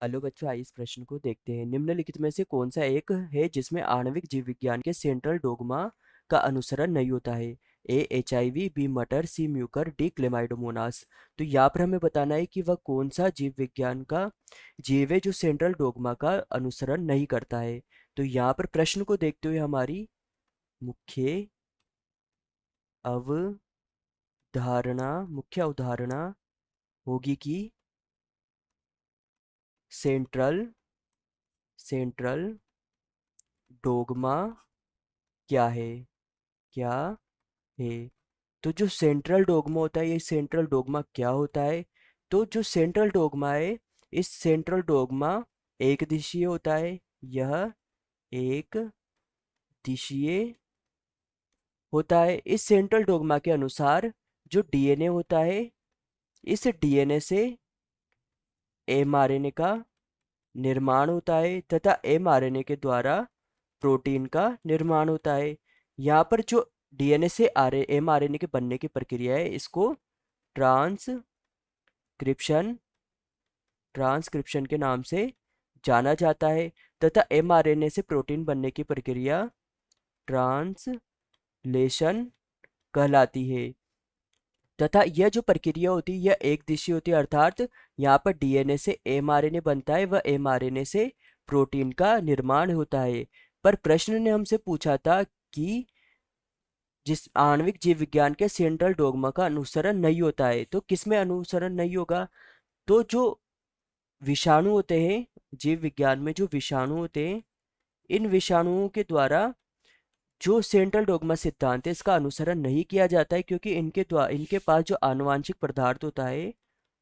Hello बच्चों, आइए इस प्रश्न को देखते हैं। निम्नलिखित में से कौन सा एक है जिसमें आणविक जीव विज्ञान के सेंट्रल डोग्मा का अनुसरण नहीं होता है? ए एचआईवी, बी मटर, सी म्यूकर, डी क्लेमाइडोमोनास। तो यहाँ पर हमें बताना है कि वह कौन सा जीव विज्ञान का जीव है जो सेंट्रल डोग्मा का अनुसरण नहीं करता है। तो यहाँ पर प्रश्न को देखते हुए हमारी मुख्य मुख्य अवधारणा होगी कि सेंट्रल सेंट्रल डोग्मा क्या है, क्या है। तो जो सेंट्रल डोग्मा होता है, ये सेंट्रल डोग्मा क्या होता है? तो जो सेंट्रल डोग्मा है, इस सेंट्रल डोग्मा एक दिशीय होता है। यह एक दिशीय होता है। इस सेंट्रल डोग्मा के अनुसार जो डीएनए होता है, इस डीएनए से एमआरएनए का निर्माण होता है तथा एमआरएनए के द्वारा प्रोटीन का निर्माण होता है। यहाँ पर जो डीएनए से आर एमआरएनए के बनने की प्रक्रिया है, इसको ट्रांसक्रिप्शन ट्रांसक्रिप्शन के नाम से जाना जाता है तथा एमआरएनए से प्रोटीन बनने की प्रक्रिया ट्रांसलेशन कहलाती है। तथा यह जो प्रक्रिया होती है, यह एक दिशीय होती है, अर्थात यहाँ पर डीएनए से एमआरएनए बनता है, वह एमआरएनए से प्रोटीन का निर्माण होता है। पर प्रश्न ने हमसे पूछा था कि जिस आणविक जीव विज्ञान के सेंट्रल डोग्मा का अनुसरण नहीं होता है, तो किसमें अनुसरण नहीं होगा? तो जो विषाणु होते हैं, जीव विज्ञान में जो विषाणु होते हैं, इन विषाणुओं के द्वारा जो सेंट्रल डोग्मा सिद्धांत है, इसका अनुसरण नहीं किया जाता है, क्योंकि इनके पास जो आनुवांशिक पदार्थ होता है,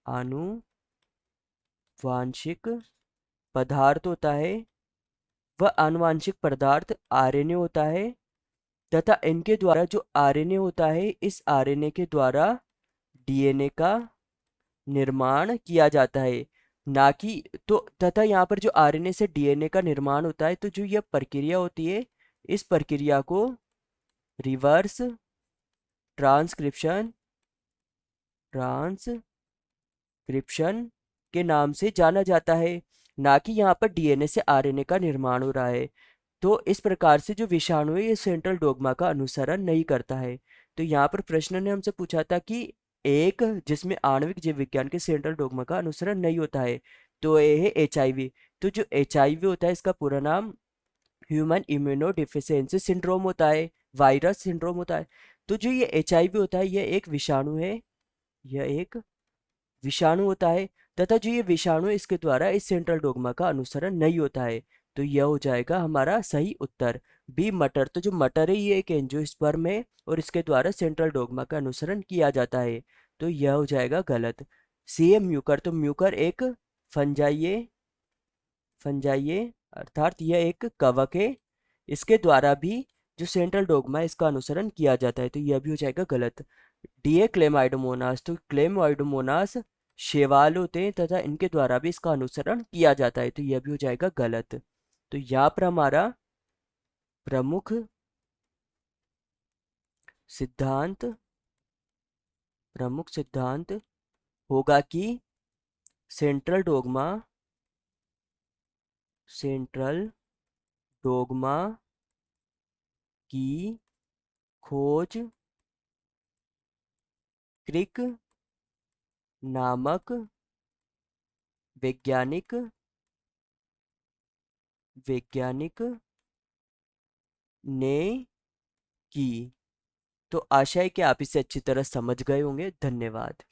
आनुवांशिक पदार्थ होता है, वह आनुवांशिक पदार्थ आरएनए होता है। तथा इनके द्वारा जो आरएनए होता है, इस आरएनए के द्वारा डीएनए का निर्माण किया जाता है, ना कि तो तथा यहाँ पर जो आरएनए से डीएनए का निर्माण होता है, तो जो यह प्रक्रिया होती है, इस प्रक्रिया को रिवर्स ट्रांसक्रिप्शन ट्रांसक्रिप्शन के नाम से जाना जाता है, ना कि यहाँ पर डीएनए से आरएनए का निर्माण हो रहा है। तो इस प्रकार से जो विषाणु है, ये सेंट्रल डोग्मा का अनुसरण नहीं करता है। तो यहाँ पर प्रश्न ने हमसे पूछा था कि एक जिसमें आणविक जीव विज्ञान के सेंट्रल डोग्मा का अनुसरण नहीं होता है, तो ये है एचआईवी। तो जो एचआईवी होता है, इसका पूरा नाम ह्यूमन इम्यूनो डिफिशियंसी सिंड्रोम होता है, वायरस सिंड्रोम होता है। तो जो ये एचआईवी होता है, यह एक विषाणु है, यह एक विषाणु होता है। तथा जो ये विषाणु है, इसके द्वारा इस सेंट्रल डोग्मा का अनुसरण नहीं होता है। तो यह हो जाएगा हमारा सही उत्तर, बी मटर। तो जो मटर है, ये एक एंजियोस्पर्म है और इसके द्वारा सेंट्रल डोग्मा का अनुसरण किया जाता है। तो यह हो जाएगा गलत। सी है म्यूकर। तो म्यूकर एक फंजाइए फंजाइए अर्थात यह एक कवक है। इसके द्वारा भी जो सेंट्रल डोग्मा है, इसका अनुसरण किया जाता है। तो यह भी हो जाएगा गलत। डी है क्लेमाइडोमोनास। तो क्लेमाइडोमोनास शैवाल होते हैं तथा इनके द्वारा भी इसका अनुसरण किया जाता है। तो यह भी हो जाएगा गलत। तो यहाँ पर हमारा प्रमुख सिद्धांत प्रमुख सिद्धांत होगा कि सेंट्रल डोग्मा सेंट्रल डोग्मा की खोज क्रिक नामक वैज्ञानिक वैज्ञानिक ने की। तो आशा है कि आप इसे अच्छी तरह समझ गए होंगे। धन्यवाद।